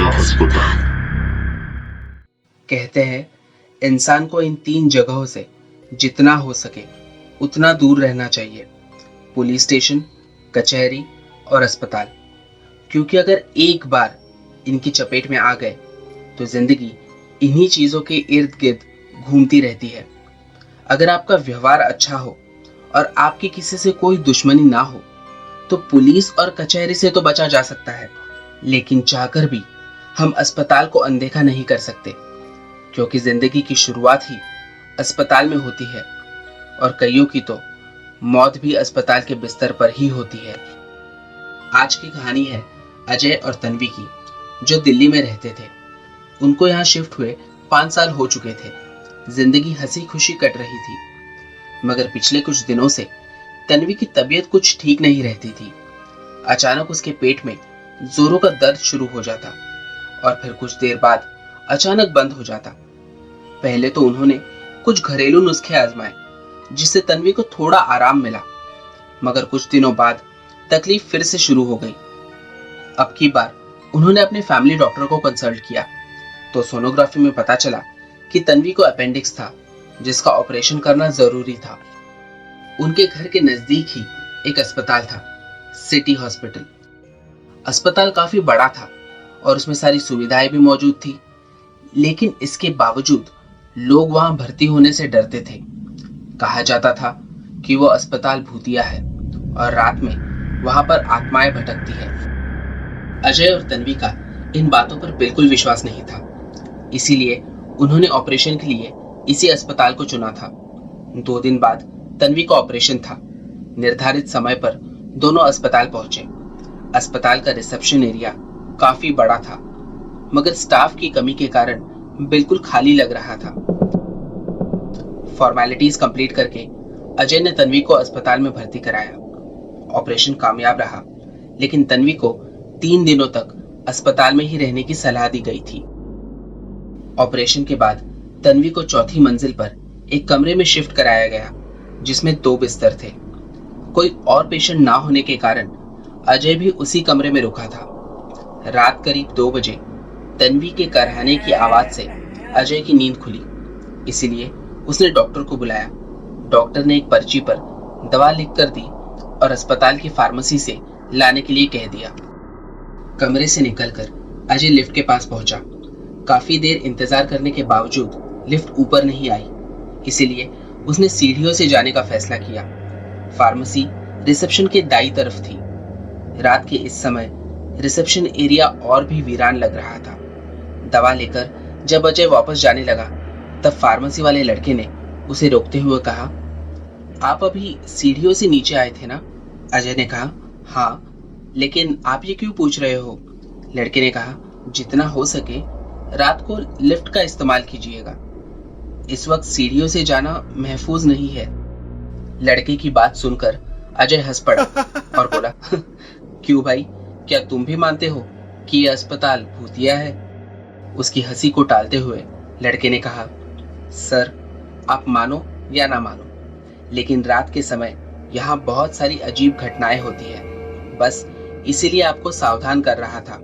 अस्पताल। कहते हैं इंसान को इन 3 जगहों से जितना हो सके उतना दूर रहना चाहिए, पुलिस स्टेशन, कचहरी और अस्पताल। क्योंकि अगर एक बार इनकी चपेट में आ गए तो जिंदगी इन्हीं चीजों के इर्द गिर्द घूमती रहती है। अगर आपका व्यवहार अच्छा हो और आपकी किसी से कोई दुश्मनी ना हो तो पुलिस और कचहरी से तो बचा जा सकता है, लेकिन चाहकर भी हम अस्पताल को अनदेखा नहीं कर सकते, क्योंकि जिंदगी की शुरुआत ही अस्पताल में होती है और कईयों की तो मौत भी अस्पताल के बिस्तर पर ही होती है। आज की कहानी है अजय और तन्वी की, जो दिल्ली में रहते थे। उनको यहाँ शिफ्ट हुए 5 साल हो चुके थे। जिंदगी हंसी खुशी कट रही थी, मगर पिछले कुछ दिनों से तन्वी की तबीयत कुछ ठीक नहीं रहती थी। अचानक उसके पेट में जोरों का दर्द शुरू हो जाता और फिर कुछ देर बाद अचानक बंद हो जाता। पहले तो उन्होंने कुछ घरेलू नुस्खे आजमाए, जिससे तन्वी को थोड़ा आराम मिला, मगर कुछ दिनों बाद तकलीफ फिर से शुरू हो गई। अब की बार उन्होंने अपने फैमिली डॉक्टर को कंसल्ट किया तो सोनोग्राफी में पता चला कि तन्वी को अपेंडिक्स था, जिसका ऑपरेशन करना जरूरी था। उनके घर के नजदीक ही एक अस्पताल था, सिटी हॉस्पिटल। अस्पताल काफी बड़ा था और उसमें सारी सुविधाएं भी मौजूद थी, लेकिन इसके बावजूद लोग वहां भर्ती होने से डरते थे। कहा जाता था कि वो अस्पताल भूतिया है और रात में वहां पर आत्माएं भटकती है। अजय और तन्वी का इन बातों पर बिल्कुल विश्वास नहीं था, इसीलिए उन्होंने ऑपरेशन के लिए इसी अस्पताल को चुना था। 2 दिन बाद तन्वी का ऑपरेशन था। निर्धारित समय पर दोनों अस्पताल पहुंचे। अस्पताल का रिसेप्शन एरिया काफी बड़ा था, मगर स्टाफ की कमी के कारण बिल्कुल खाली लग रहा था। फॉर्मेलिटीज कंप्लीट करके अजय ने तन्वी को अस्पताल में भर्ती कराया। ऑपरेशन कामयाब रहा, लेकिन तन्वी को 3 दिनों तक अस्पताल में ही रहने की सलाह दी गई थी। ऑपरेशन के बाद तन्वी को 4थी मंजिल पर एक कमरे में शिफ्ट कराया गया, जिसमें 2 बिस्तर थे। कोई और पेशेंट ना होने के कारण अजय भी उसी कमरे में रुका था। रात करीब 2 बजे तन्वी के करहाने की आवाज से अजय की नींद खुली, इसीलिए उसने डॉक्टर को बुलाया। डॉक्टर ने एक पर्ची पर दवा लिख कर दी और अस्पताल की फार्मेसी से लाने के लिए कह दिया। कमरे से निकलकर अजय लिफ्ट के पास पहुंचा। काफी देर इंतजार करने के बावजूद लिफ्ट ऊपर नहीं आई, इसीलिए उसने सीढ़ियों से जाने का फैसला किया। फार्मेसी रिसेप्शन के दाईं तरफ थी। रात के इस समय रिसेप्शन एरिया और भी वीरान लग रहा था। दवा लेकर जब अजय वापस जाने लगा, तब फार्मेसी वाले लड़के ने उसे रोकते हुए कहा, आप अभी सीढ़ियों से नीचे आए थे ना? अजय ने कहा, हाँ, लेकिन आप ये क्यों पूछ रहे हो? लड़के ने कहा, जितना हो सके रात को लिफ्ट का इस्तेमाल कीजिएगा। इस वक्त सीढ़ियों से जाना महफूज नहीं है। लड़के की बात सुनकर अजय हंस पड़ा और बोला, क्यों भाई, क्या तुम भी मानते हो कि यह अस्पताल भूतिया है? उसकी हंसी को टालते हुए लड़के ने कहा, सर, आप मानो या ना मानो, लेकिन रात के समय यहाँ बहुत सारी अजीब घटनाएं होती है। बस इसीलिए आपको सावधान कर रहा था।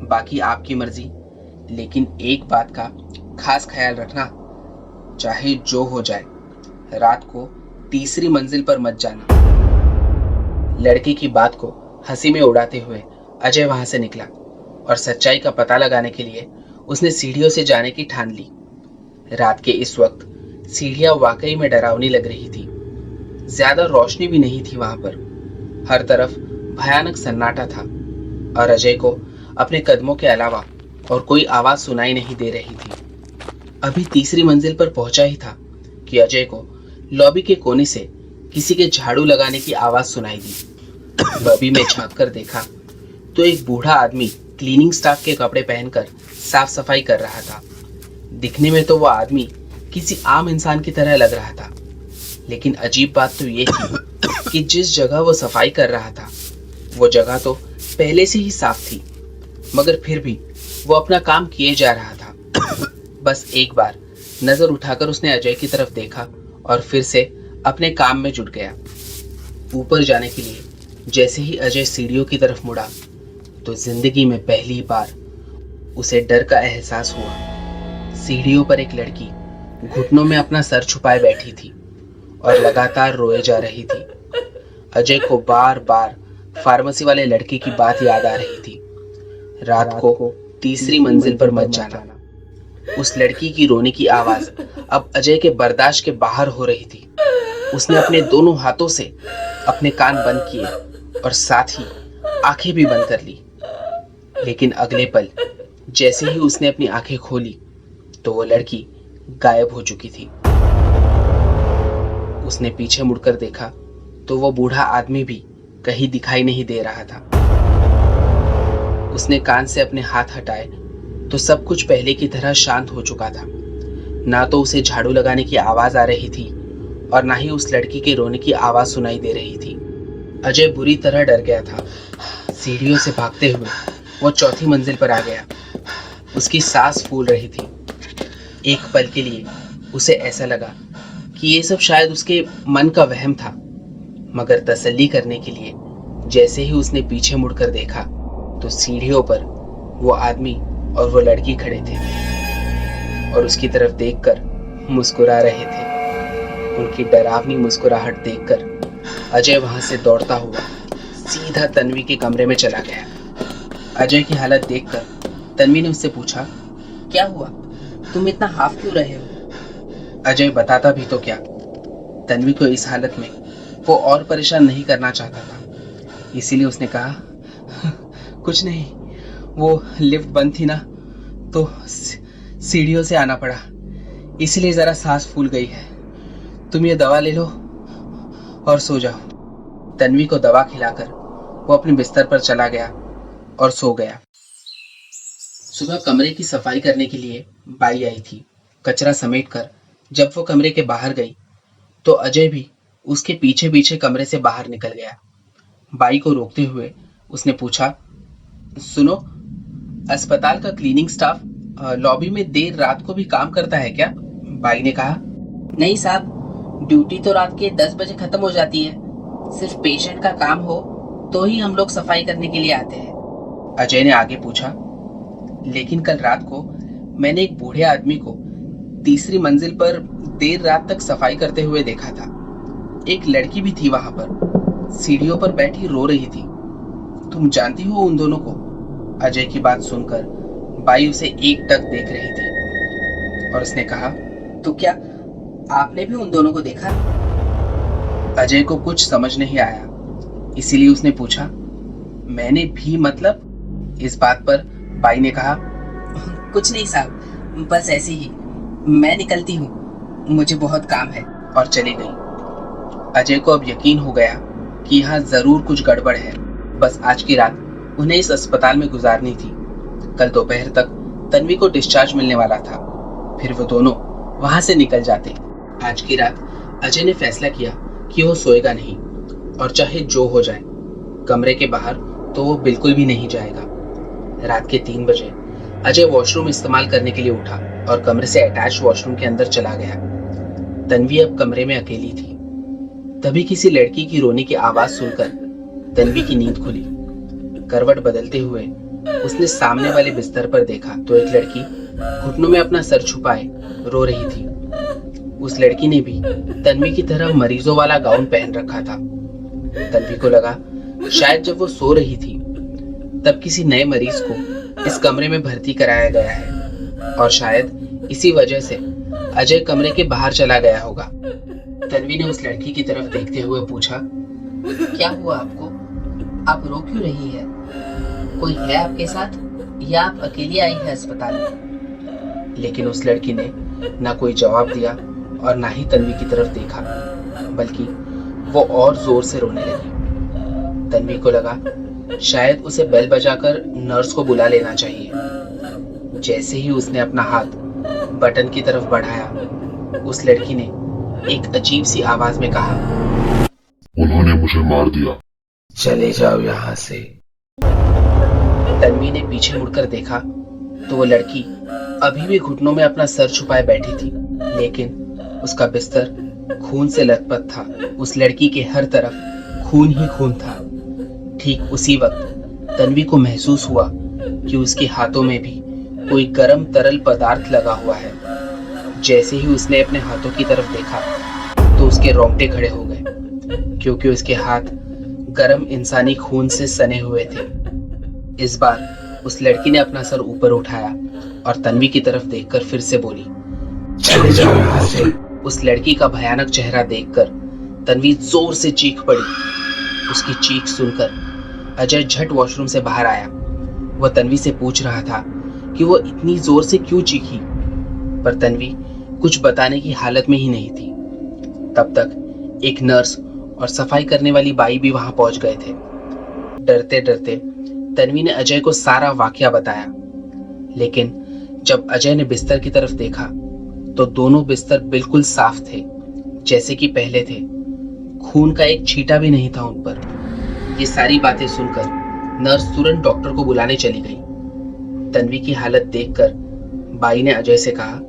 बाकी आपकी मर्जी, लेकिन एक बात का खास ख्याल रखना, चाहे जो हो जाए, रात को 3री मंजिल पर मत जाना। लड़के की बात को हंसी में उड़ाते हुए अजय वहां से निकला और सच्चाई का पता लगाने के लिए उसने सीढ़ियों से जाने की ठान ली। रात के इस वक्त सीढ़ियां वाकई में डरावनी लग रही थी। ज्यादा रोशनी भी नहीं थी वहां पर। हर तरफ भयानक सन्नाटा था और अजय को अपने कदमों के अलावा और कोई आवाज सुनाई नहीं दे रही थी। अभी 3री मंजिल पर पहुंचा ही था कि अजय को लॉबी के कोने से किसी के झाड़ू लगाने की आवाज सुनाई दी। लॉबी में झांक कर देखा तो एक बूढ़ा आदमी क्लीनिंग स्टाफ के कपड़े पहनकर साफ सफाई कर रहा था। दिखने में तो वह आदमी किसी आम इंसान की तरह लग रहा था, लेकिन अजीब बात तो ये थी कि जिस जगह वो सफाई कर रहा था, वो जगह तो पहले से ही साफ थी, मगर फिर भी वो अपना काम किए जा रहा था। बस एक बार नजर उठाकर उसने अजय की तरफ देखा और फिर से अपने काम में जुट गया। ऊपर जाने के लिए जैसे ही अजय सीढ़ियों की तरफ मुड़ा, तो जिंदगी में पहली बार उसे डर का एहसास हुआ। सीढ़ियों पर एक लड़की घुटनों में अपना सर छुपाए बैठी थी और लगातार रोए जा रही थी। अजय को बार बार फार्मेसी वाले लड़के की बात याद आ रही थी। रात को तीसरी मंजिल पर मत जाना। उस लड़की की रोने की आवाज अब अजय के बर्दाश्त के बाहर हो रही थी। उसने अपने दोनों हाथों से अपने कान बंद किए और साथ ही आंखें भी बंद कर ली। लेकिन अगले पल जैसे ही उसने अपनी आंखें खोली तो वो लड़की गायब हो चुकी थी। उसने पीछे मुड़कर देखा तो वो बूढ़ा आदमी भी कहीं दिखाई नहीं दे रहा था। उसने कान से अपने हाथ हटाए तो सब कुछ पहले की तरह शांत हो चुका था। ना तो उसे झाड़ू लगाने की आवाज आ रही थी और ना ही उस लड़की के रोने की आवाज सुनाई दे रही थी। अजय बुरी तरह डर गया था। सीढ़ियों से भागते हुए वो चौथी मंजिल पर आ गया। उसकी सांस फूल रही थी। एक पल के लिए उसे ऐसा लगा कि ये सब शायद उसके मन का वहम था, मगर तसल्ली करने के लिए जैसे ही उसने पीछे मुड़कर देखा तो सीढ़ियों पर वो आदमी और वो लड़की खड़े थे और उसकी तरफ देखकर मुस्कुरा रहे थे। उनकी डरावनी मुस्कुराहट देखकर अजय वहां से दौड़ता हुआ सीधा तन्वी के कमरे में चला गया। अजय की हालत देखकर तन्वी ने उससे पूछा, क्या हुआ? तुम इतना हाफ क्यों रहे हो? अजय बताता भी तो क्या। तन्वी को इस हालत में वो और परेशान नहीं करना चाहता था, इसीलिए उसने कहा, कुछ नहीं, वो लिफ्ट बंद थी ना तो सीढ़ियों से आना पड़ा, इसलिए जरा सांस फूल गई है। तुम ये दवा ले लो और सो जाओ। तन्वी को दवा खिलाकर वो अपने बिस्तर पर चला गया और सो गया। सुबह कमरे की सफाई करने के लिए बाई आई थी। कचरा समेटकर जब वो कमरे के बाहर गई तो अजय भी उसके पीछे पीछे कमरे से बाहर निकल गया। बाई को रोकते हुए उसने पूछा, सुनो, अस्पताल का क्लीनिंग स्टाफ लॉबी में देर रात को भी काम करता है क्या? बाई ने कहा, नहीं साहब, ड्यूटी तो रात के 10 बजे खत्म हो जाती है। सिर्फ पेशेंट का काम हो तो ही हम लोग सफाई करने के लिए आते हैं। अजय ने आगे पूछा, लेकिन कल रात को मैंने एक बूढ़े आदमी को तीसरी मंजिल पर देर रात तक सफाई करते हुए देखा था। एक लड़की भी थी वहां पर, सीढ़ियों पर बैठी रो रही थी। तुम जानती हो उन दोनों को? अजय की बात सुनकर बाई उसे एकटक देख रही थी और उसने कहा, तो क्या आपने भी उन दोनों को देखा? अजय को कुछ समझ नहीं आया, इसीलिए उसने पूछा, मैंने भी मतलब? इस बात पर बाई ने कहा, कुछ नहीं साहब, बस ऐसे ही। मैं निकलती हूँ, मुझे बहुत काम है। और चली गई। अजय को अब यकीन हो गया कि यहाँ जरूर कुछ गड़बड़ है। बस आज की रात उन्हें इस अस्पताल में गुजारनी थी। कल दोपहर तक तन्वी को डिस्चार्ज मिलने वाला था, फिर वो दोनों वहां से निकल जाते। आज की रात अजय ने फैसला किया कि वो सोएगा नहीं, और चाहे जो हो जाए कमरे के बाहर तो वो बिल्कुल भी नहीं जाएगा। रात के 3 बजे अजय वॉशरूम इस्तेमाल करने के लिए उठा और कमरे से अटैच वॉशरूम के अंदर चला गया। तन्वी अब कमरे में अकेली थी। तभी किसी लड़की की रोने की आवाज सुनकर तन्वी की नींद खुली। करवट बदलते हुए उसने सामने वाले बिस्तर पर देखा तो एक लड़की घुटनों में अपना सर छुपाए रो रही थी। उस लड़की ने भी तन्वी की तरह मरीजों वाला गाउन पहन रखा था। तन्वी को लगा शायद जब वो सो रही थी तब किसी नए मरीज को इस कमरे में भर्ती कराया गया है, और शायद इसी वजह से अजय कमरे के बाहर चला गया होगा। तन्वी ने उस लड़की की तरफ देखते हुए पूछा, क्या हुआ आपको? आप रो क्यों रही है? कोई है आपके साथ या आप अकेली आई है अस्पताल में? लेकिन उस लड़की ने ना कोई जवाब दिया और ना ही तन्वी की तरफ देखा, बल्कि वो और जोर से रोने लगी। तन्वी को लगा शायद उसे बेल बजाकर नर्स को बुला लेना चाहिए। जैसे ही उसने अपना हाथ बटन की तरफ बढ़ाया, उस लड़की ने एक अजीब सी आवाज में कहा, उन्होंने मुझे मार दिया, चले जाओ यहाँ से। तन्वी ने पीछे मुड़कर देखा तो वो लड़की अभी भी घुटनों में अपना सर छुपाए बैठी थी, लेकिन उसका बिस्तर खून से लथपथ था। उस लड़की के हर तरफ खून ही खून था। ठीक उसी वक्त तन्वी को महसूस हुआ कि उसके हाथों में भी कोई गर्म तरल पदार्थ लगा हुआ है। जैसे ही उसने अपने हाथों की तरफ देखा तो उसके रोंगटे खड़े हो गए, क्योंकि उसके हाथ गर्म इंसानी खून से सने हुए थे। इस बार उस लड़की ने अपना सर ऊपर उठाया और तन्वी की तरफ देखकर फिर से बोली, चले जाओ यहाँ से। उस लड़की का भयानक चेहरा देखकर तन्वी जोर से चीख पड़ी। उसकी चीख सुनकर अजय झट वॉशरूम से बाहर आया। वह तन्वी से पूछ रहा था कि वो इतनी जोर से क्यों चीखी, पर तन्वी कुछ बताने की हालत में ही नहीं थी। तब तक एक नर्स और सफाई करने वाली बाई भी वहां पहुंच गए थे। डरते डरते तन्वी ने अजय को सारा वाकया बताया, लेकिन जब अजय ने बिस्तर की तरफ देखा तो दोनों बिस्तर बिल्कुल साफ थे, जैसे कि पहले थे। खून का एक छींटा भी नहीं था उन पर। ये सारी बातें सुनकर नर्स तुरंत डॉक्टर को बुलाने चली गई। तन्वी की हालत देखकर बाई ने अजय से कहा,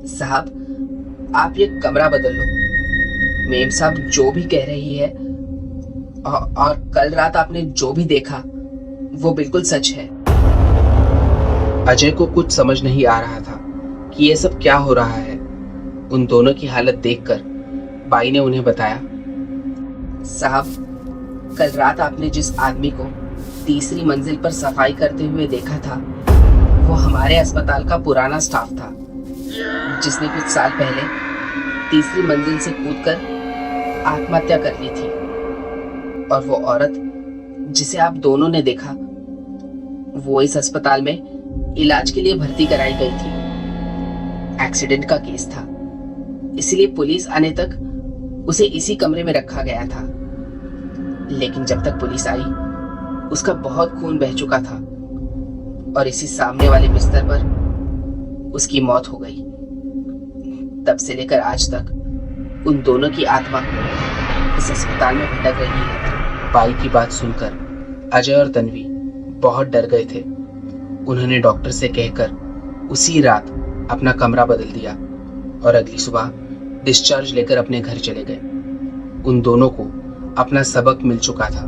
साहब आप ये कमरा बदल लो। मेम साहब जो भी कह रही है और कल रात आपने जो भी देखा वो बिल्कुल सच है। अजय को कुछ समझ नहीं आ रहा था कि ये सब क्या हो रहा है। उन दोनों की हालत देखकर बाई ने उन्हें बताया, साहब कल रात आपने जिस आदमी को तीसरी मंजिल पर सफाई करते हुए देखा था वो हमारे अस्पताल का पुराना स्टाफ था, जिसने कुछ साल पहले तीसरी मंजिल से कूदकर आत्महत्या कर ली थी। और वो औरत जिसे आप दोनों ने देखा वो इस अस्पताल में इलाज के लिए भर्ती कराई गई थी। एक्सीडेंट का केस था, इसलिए पुलिस आने तक उसे इसी कमरे में रखा गया था। लेकिन जब तक पुलिस आई उसका बहुत खून बह चुका था और इसी सामने वाले बिस्तर पर उसकी मौत हो गई। तब से लेकर आज तक उन दोनों की आत्मा इस अस्पताल में भटक रही है। बाई की बात सुनकर अजय और तन्वी बहुत डर गए थे। उन्होंने डॉक्टर से कहकर उसी रात अपना कमरा बदल दिया और अगली सुबह डिस्चार्ज लेकर अपने घर चले गए। उन दोनों को अपना सबक मिल चुका था,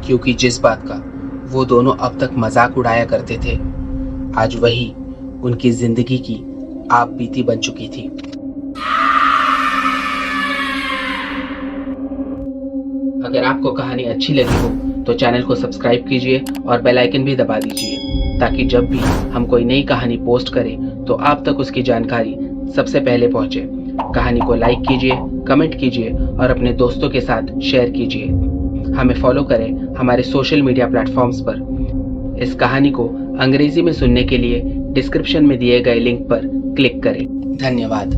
क्योंकि जिस बात का वो दोनों अब तक मजाक उड़ाया करते थे, आज वही उनकी जिंदगी की आप बीती बन चुकी थी। अगर आपको कहानी अच्छी लगी हो तो चैनल को सब्सक्राइब कीजिए और बेल आइकन भी दबा दीजिए, ताकि जब भी हम कोई नई कहानी पोस्ट करें तो आप तक उसकी जानकारी सबसे पहले पहुंचे। कहानी को लाइक कीजिए, कमेंट कीजिए और अपने दोस्तों के साथ शेयर कीजिए। हमें फॉलो करें हमारे सोशल मीडिया प्लेटफॉर्म्स पर। इस कहानी को अंग्रेजी में सुनने के लिए डिस्क्रिप्शन में दिए गए लिंक पर क्लिक करें। धन्यवाद।